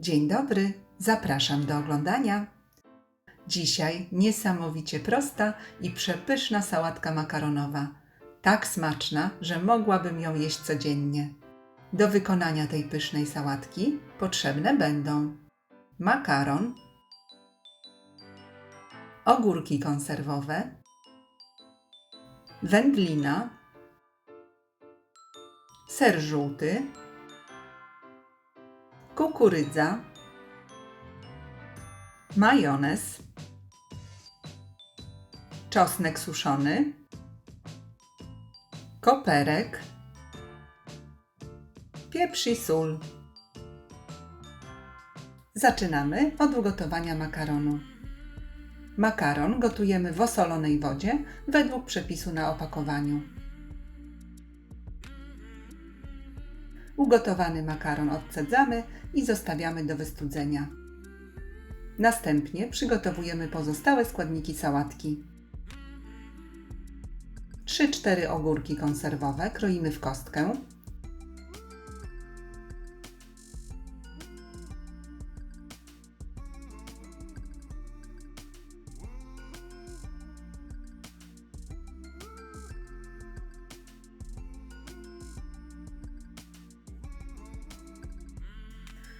Dzień dobry, zapraszam do oglądania. Dzisiaj niesamowicie prosta i przepyszna sałatka makaronowa. Tak smaczna, że mogłabym ją jeść codziennie. Do wykonania tej pysznej sałatki potrzebne będą makaron, ogórki konserwowe, wędlina, ser żółty, kukurydza, majonez, czosnek suszony, koperek, pieprz i sól. Zaczynamy od ugotowania makaronu. Makaron gotujemy w osolonej wodzie według przepisu na opakowaniu. Ugotowany makaron odcedzamy i zostawiamy do wystudzenia. Następnie przygotowujemy pozostałe składniki sałatki. 3-4 ogórki konserwowe kroimy w kostkę.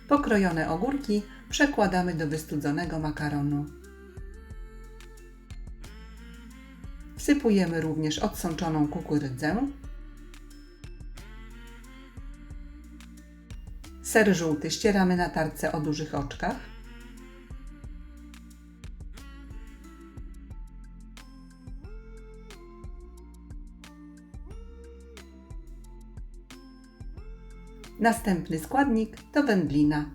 Pokrojone ogórki przekładamy do wystudzonego makaronu. Wsypujemy również odsączoną kukurydzę, ser żółty ścieramy na tarce o dużych oczkach, następny składnik to wędlina.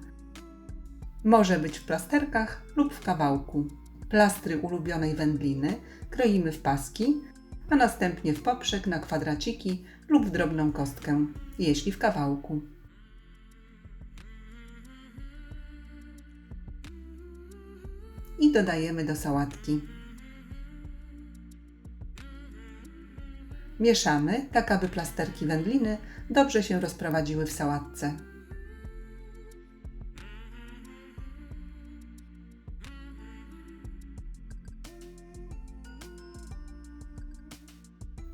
Może być w plasterkach lub w kawałku. Plastry ulubionej wędliny kroimy w paski, a następnie w poprzek na kwadraciki lub w drobną kostkę, jeśli w kawałku. I dodajemy do sałatki. Mieszamy, tak aby plasterki wędliny dobrze się rozprowadziły w sałatce.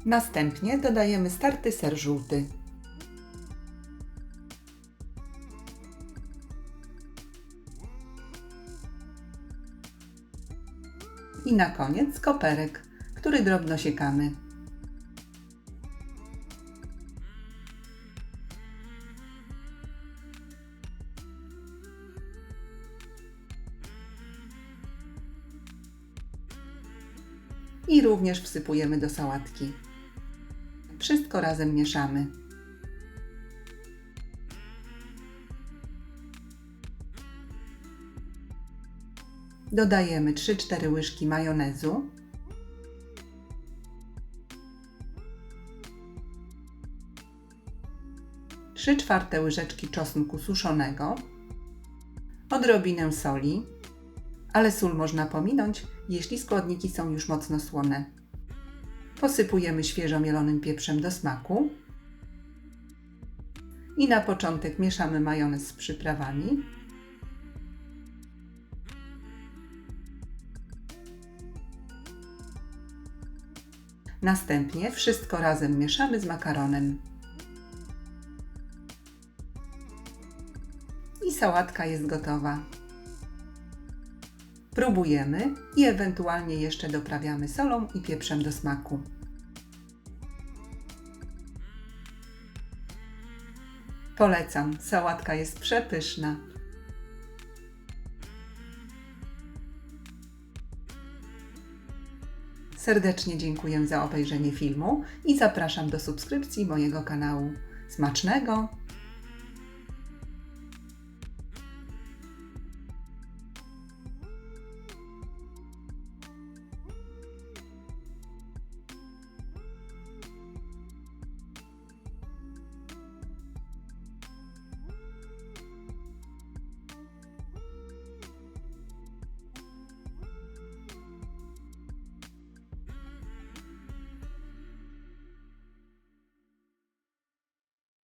Następnie dodajemy starty ser żółty. I na koniec koperek, który drobno siekamy. I również wsypujemy do sałatki. Wszystko razem mieszamy. Dodajemy 3-4 łyżki majonezu, trzy czwarte łyżeczki czosnku suszonego, odrobinę soli, ale sól można pominąć, jeśli składniki są już mocno słone. Posypujemy świeżo mielonym pieprzem do smaku i na początek mieszamy majonez z przyprawami. Następnie wszystko razem mieszamy z makaronem. I sałatka jest gotowa. Próbujemy i ewentualnie jeszcze doprawiamy solą i pieprzem do smaku. Polecam, sałatka jest przepyszna. Serdecznie dziękuję za obejrzenie filmu i zapraszam do subskrypcji mojego kanału. Smacznego!